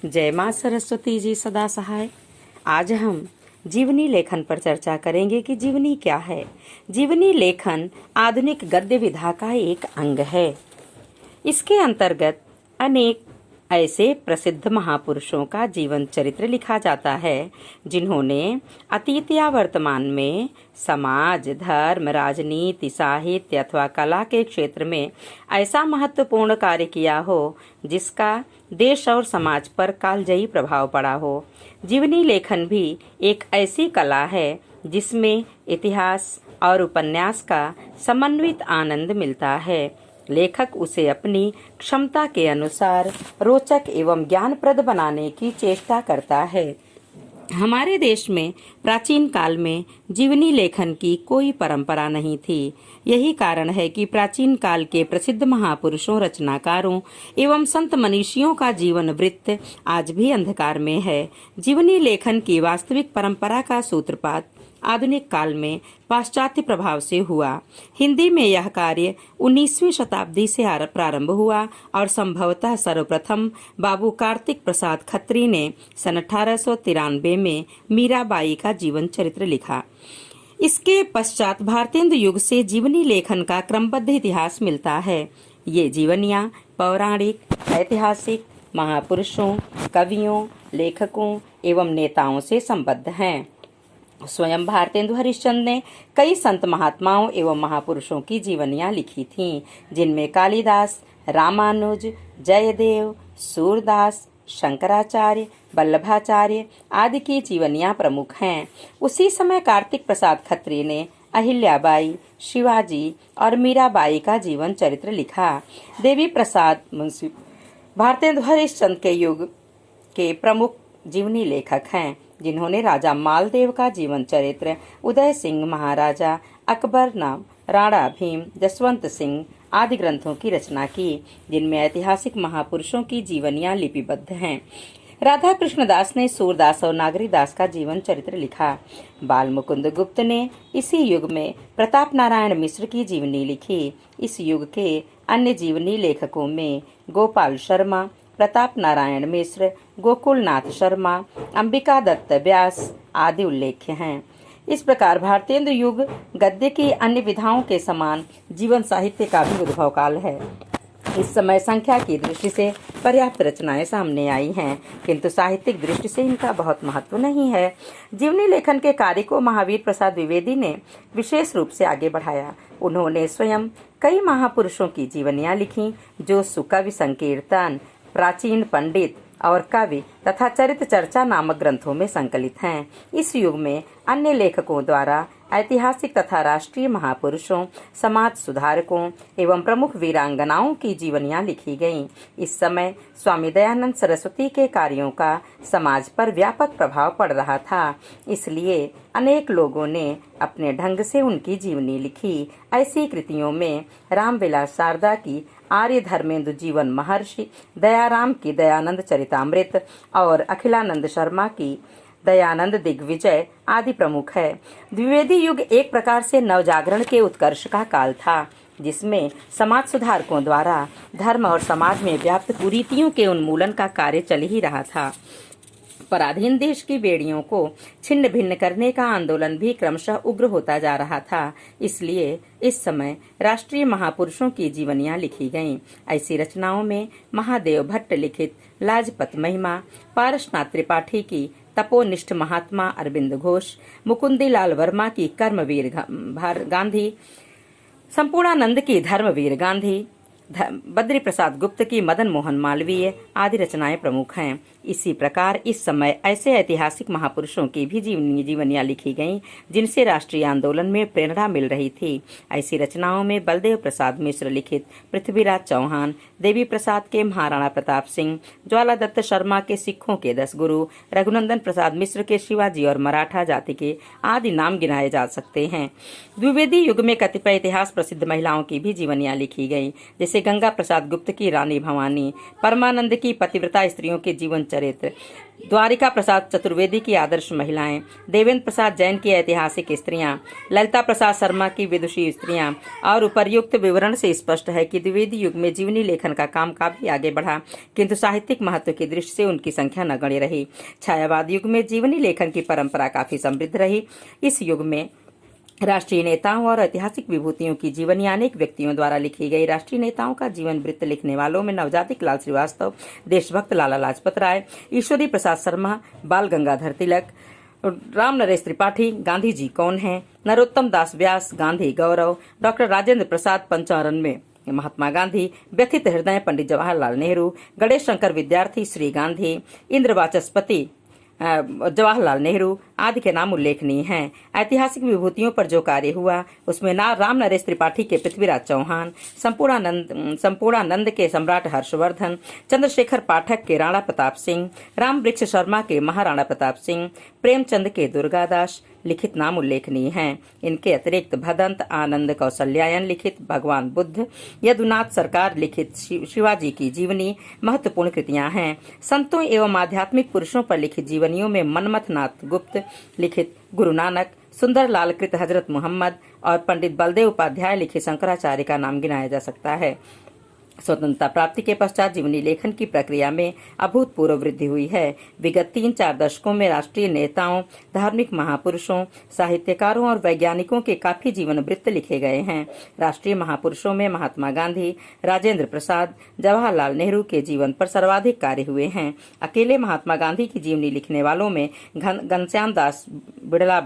जय माँ सरस्वती जी सदा सहाय। आज हम जीवनी लेखन पर चर्चा करेंगे कि जीवनी क्या है। जीवनी लेखन आधुनिक गद्य विधा का एक अंग है। इसके अंतर्गत अनेक ऐसे प्रसिद्ध महापुरुषों का जीवन चरित्र लिखा जाता है जिन्होंने अतीत या वर्तमान में समाज, धर्म, राजनीति, साहित्य अथवा कला के क्षेत्र में ऐसा महत्वपूर्ण कार्य किया हो जिसका देश और समाज पर कालजयी प्रभाव पड़ा हो। जीवनी लेखन भी एक ऐसी कला है जिसमें इतिहास और उपन्यास का समन्वित आनंद मिलता है। लेखक उसे अपनी क्षमता के अनुसार रोचक एवं ज्ञानप्रद बनाने की चेष्टा करता है। हमारे देश में प्राचीन काल में जीवनी लेखन की कोई परंपरा नहीं थी। यही कारण है कि प्राचीन काल के प्रसिद्ध महापुरुषों, रचनाकारों एवं संत मनीषियों का जीवन वृत्त आज भी अंधकार में है। जीवनी लेखन की वास्तविक परंपरा का सूत्रपात आधुनिक काल में पाश्चात्य प्रभाव से हुआ। हिंदी में यह कार्य 19वीं शताब्दी से प्रारंभ हुआ और संभवतः सर्वप्रथम बाबू कार्तिक प्रसाद खत्री ने सन 1893 में मीराबाई का जीवन चरित्र लिखा। इसके पश्चात भारतेंदु युग से जीवनी लेखन का क्रमबद्ध इतिहास मिलता है। ये जीवनियां पौराणिक, ऐतिहासिक, महापुरुषों, कवियों, लेखकों एवं नेताओं से संबद्ध हैं। स्वयं भारतेंदु हरिश्चंद्र ने कई संत महात्माओं एवं महापुरुषों की जीवनियां लिखी थीं, जिनमें कालिदास, रामानुज, जयदेव, सूरदास, शंकराचार्य, वल्लभाचार्य आदि की जीवनियां प्रमुख हैं। उसी समय कार्तिक प्रसाद खत्री ने अहिल्याबाई, शिवाजी और मीराबाई का जीवन चरित्र लिखा। देवी प्रसाद मुंशी भारतेंदु हरिश्चंद्र के युग के प्रमुख जीवनी लेखक हैं, जिन्होंने राजा मालदेव का जीवन चरित्र, उदय सिंह महाराजा, अकबर नाम, राणा भीम, जसवंत सिंह आदि ग्रंथों की रचना की, जिनमें ऐतिहासिक महापुरुषों की जीवनियां लिपिबद्ध हैं। राधा कृष्णदास ने सूरदास और नागरीदास का जीवन चरित्र लिखा। बाल मुकुंद गुप्त ने इसी युग में प्रताप नारायण मिश्र की जीवनी लिखी। इस युग के अन्य जीवनी लेखकों में गोपाल शर्मा, प्रताप नारायण मिश्र, गोकुलनाथ शर्मा, अंबिका दत्त व्यास आदि उल्लेख्य हैं। इस प्रकार भारतेंदु युग गद्य की अन्य विधाओं के समान जीवन साहित्य का भी उद्भव काल है। इस समय संख्या की दृष्टि से पर्याप्त रचनाएं सामने आई हैं, किंतु साहित्यिक दृष्टि से इनका बहुत महत्व नहीं है। जीवनी लेखन के कार्य को महावीर प्रसाद द्विवेदी ने विशेष रूप से आगे बढ़ाया। उन्होंने स्वयं कई महापुरुषों की जीवनियां लिखी, जो सुकवि संकीर्तन, प्राचीन पंडित और कवि तथा चरित्र चर्चा नामक ग्रंथों में संकलित हैं। इस युग में अन्य लेखकों द्वारा ऐतिहासिक तथा राष्ट्रीय महापुरुषों, समाज सुधारकों एवं प्रमुख वीरांगनाओं की जीवनियां लिखी गईं। इस समय स्वामी दयानंद सरस्वती के कार्यों का समाज पर व्यापक प्रभाव पड़ रहा था, इसलिए अनेक लोगों ने अपने ढंग से उनकी जीवनी लिखी। ऐसी कृतियों में रामविलास शारदा की आर्य धर्मेंदु जीवन महर्षि, दयाराम की दयानंद चरितामृत और अखिलानंद शर्मा की दयानंद दिग्विजय आदि प्रमुख है। द्विवेदी युग एक प्रकार से नवजागरण के उत्कर्ष का काल था, जिसमें समाज सुधारकों द्वारा धर्म और समाज में व्याप्त कुरीतियों के उन्मूलन का कार्य चल ही रहा था। पराधीन देश की बेड़ियों को छिन्न भिन्न करने का आंदोलन भी क्रमशः उग्र होता जा रहा था। इसलिए इस समय राष्ट्रीय महापुरुषों की जीवनियां लिखी गईं। ऐसी रचनाओं में महादेव भट्ट लिखित लाजपत महिमा, पारसनाथ त्रिपाठी की तपोनिष्ठ महात्मा अरविंद घोष, मुकुंदीलाल वर्मा की कर्मवीर गांधी, संपूर्णानंद की धर्मवीर गांधी, बद्री प्रसाद गुप्त की मदन मोहन मालवीय आदि रचनाएं प्रमुख हैं। इसी प्रकार इस समय ऐसे ऐतिहासिक महापुरुषों की भी जीवनियां लिखी गईं, जिनसे राष्ट्रीय आंदोलन में प्रेरणा मिल रही थी। ऐसी रचनाओं में बलदेव प्रसाद मिश्र लिखित पृथ्वीराज चौहान, देवी प्रसाद के महाराणा प्रताप सिंह, ज्वाला दत्त शर्मा के सिखों के 10 गुरु, रघुनंदन प्रसाद मिश्र के शिवाजी और मराठा जाति के आदि नाम गिनाए जा सकते हैं। द्विवेदी युग में कतिपय इतिहास प्रसिद्ध महिलाओं की भी जीवनियां लिखी गई, जैसे गंगा प्रसाद गुप्त की रानी भवानी, परमानंद की पतिव्रता स्त्रियों के जीवन चरित्र, द्वारिका प्रसाद चतुर्वेदी की आदर्श महिलाएं, देवेंद्र प्रसाद जैन की ऐतिहासिक स्त्रियां, ललिता प्रसाद शर्मा की विदुषी स्त्रियां। और उपर्युक्त विवरण से स्पष्ट है कि द्विवेदी युग में जीवनी लेखन का काम काफी आगे बढ़ा, किंतु साहित्यिक महत्व की दृष्टि से उनकी संख्या नगण्य रही। छायावाद युग में जीवनी लेखन की परंपरा काफी समृद्ध रही। इस युग में राष्ट्रीय नेताओं और ऐतिहासिक विभूतियों की जीवनी अनेक व्यक्तियों द्वारा लिखी गई। राष्ट्रीय नेताओं का जीवन वृत्त लिखने वालों में नवजातिक लाल श्रीवास्तव, देशभक्त लाला लाजपत राय, ईश्वरी प्रसाद शर्मा, बाल गंगाधर तिलक, राम नरेश त्रिपाठी, गांधी जी कौन हैं, नरोत्तम दास व्यास, गांधी गौरव, डॉक्टर राजेंद्र प्रसाद, 95, महात्मा गांधी, व्यथित हृदय पंडित जवाहरलाल नेहरू, गणेश शंकर विद्यार्थी, श्री गांधी, इंद्र वाचस्पति जवाहरलाल नेहरू आदि के नाम उल्लेखनीय हैं। ऐतिहासिक विभूतियों पर जो कार्य हुआ उसमें राम नरेश त्रिपाठी के पृथ्वीराज चौहान, संपूर्णानंद के सम्राट हर्षवर्धन, चंद्रशेखर पाठक के राणा प्रताप सिंह, राम वृक्ष शर्मा के महाराणा प्रताप सिंह, प्रेमचंद के दुर्गादास लिखित नाम उल्लेखनीय हैं। इनके अतिरिक्त भदंत आनंद कौशल्यायन लिखित भगवान बुद्ध, यदुनाथ सरकार लिखित शिवाजी की जीवनी महत्वपूर्ण कृतियां हैं। संतों एवं आध्यात्मिक पुरुषों पर लिखित जीवनियों में मनमथ नाथ गुप्त लिखित गुरु नानक, सुंदर लाल कृत हजरत मोहम्मद और पंडित बलदेव उपाध्याय लिखित शंकराचार्य का नाम गिनाया जा सकता है। स्वतंत्रता प्राप्ति के पश्चात जीवनी लेखन की प्रक्रिया में अभूतपूर्व वृद्धि हुई है। विगत 3-4 दशकों में राष्ट्रीय नेताओं, धार्मिक महापुरुषों, साहित्यकारों और वैज्ञानिकों के काफी जीवन वृत्त लिखे गए हैं। राष्ट्रीय महापुरुषों में महात्मा गांधी, राजेंद्र प्रसाद, जवाहरलाल नेहरू के जीवन पर सर्वाधिक कार्य हुए हैं। अकेले महात्मा गांधी की जीवनी लिखने वालों में घनश्याम दास बिड़ला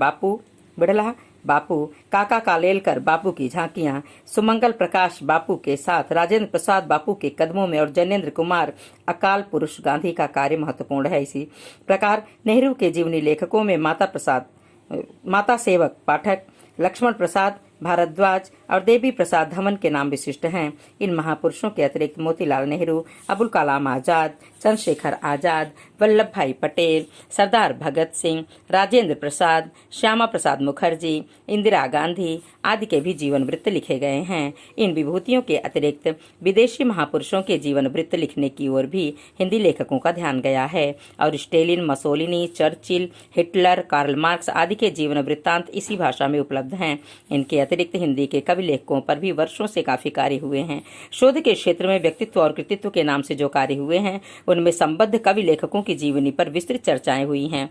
बापू, काका कालेलकर बापू की झांकियां, सुमंगल प्रकाश बापू के साथ राजेंद्र प्रसाद बापू के कदमों में और जैनेन्द्र कुमार अकाल पुरुष गांधी का कार्य महत्वपूर्ण है। इसी प्रकार नेहरू के जीवनी लेखकों में माता सेवक पाठक, लक्ष्मण प्रसाद भारद्वाज और देवी प्रसाद धमन के नाम विशिष्ट हैं। इन महापुरुषों के अतिरिक्त मोतीलाल नेहरू, अबुल कलाम आजाद, चंद्रशेखर आजाद, वल्लभ भाई पटेल, सरदार भगत सिंह, राजेंद्र प्रसाद, श्यामा प्रसाद मुखर्जी, इंदिरा गांधी आदि के भी जीवन वृत्त लिखे गए हैं। इन विभूतियों के अतिरिक्त विदेशी महापुरुषों के जीवन वृत्त लिखने की ओर भी हिंदी लेखकों का ध्यान गया है और Stalin, Mussolini, Churchill, Hitler, Karl Marx आदि के जीवन वृत्तांत इसी भाषा में उपलब्ध हैं। इनके अतिरिक्त हिंदी के कवि लेखकों पर भी वर्षों से काफी कार्य हुए हैं। शोध के क्षेत्र में व्यक्तित्व और कृतित्व के नाम से जो कार्य हुए हैं उनमें संबद्ध कवि लेखकों की जीवनी पर विस्तृत चर्चाएं हुई हैं।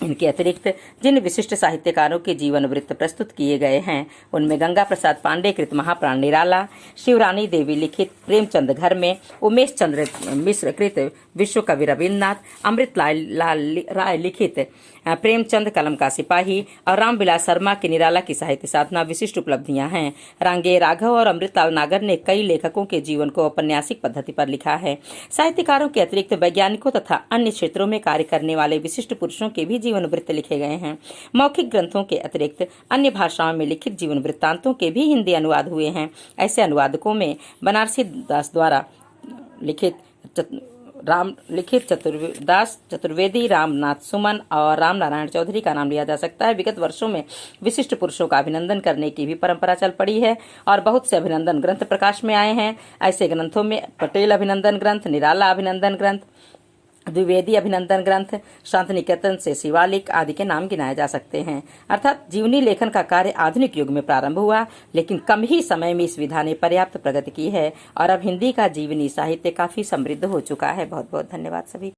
इनके अतिरिक्त जिन विशिष्ट साहित्यकारों के जीवन वृत्त प्रस्तुत किए गए हैं उनमें गंगा प्रसाद पांडे कृत महाप्राण निराला, शिवरानी देवी लिखित प्रेमचंद घर में, उमेश चंद्र मिश्र कृत विश्व कवि रविन्द्रनाथ, अमृत लाल राय लिखित प्रेमचंद कलम का सिपाही और रामविलास शर्मा की निराला की साहित्य साधना विशिष्ट उपलब्धियां हैं। रांगे राघव और अमृतलाल नागर ने कई लेखकों के जीवन को औपन्यासिक पद्धति पर लिखा है। साहित्यकारों के अतिरिक्त वैज्ञानिकों तथा अन्य क्षेत्रों में कार्य करने वाले विशिष्ट पुरुषों के भी जीवन वृत्त लिखे गए हैं। मौखिक ग्रंथों के अतिरिक्त अन्य भाषाओं में लिखित जीवन वृत्तांतों के भी हिंदी अनुवाद हुए हैं। ऐसे अनुवादकों में बनारसी दास द्वारा लिखित दास चतुर्वेदी, रामनाथ सुमन और राम नारायण चौधरी का नाम लिया जा सकता है। विगत वर्षों में विशिष्ट पुरुषों का अभिनंदन करने की भी परंपरा चल पड़ी है और बहुत से अभिनंदन ग्रंथ प्रकाश में आए हैं। ऐसे ग्रंथों में पटेल अभिनंदन ग्रंथ, निराला अभिनंदन ग्रंथ, द्विवेदी अभिनंदन ग्रंथ, शांतिनिकेतन से शिवालिक आदि के नाम गिनाए जा सकते हैं। अर्थात जीवनी लेखन का कार्य आधुनिक युग में प्रारंभ हुआ, लेकिन कम ही समय में इस विधा ने पर्याप्त प्रगति की है और अब हिंदी का जीवनी साहित्य काफी समृद्ध हो चुका है। बहुत बहुत धन्यवाद सभी।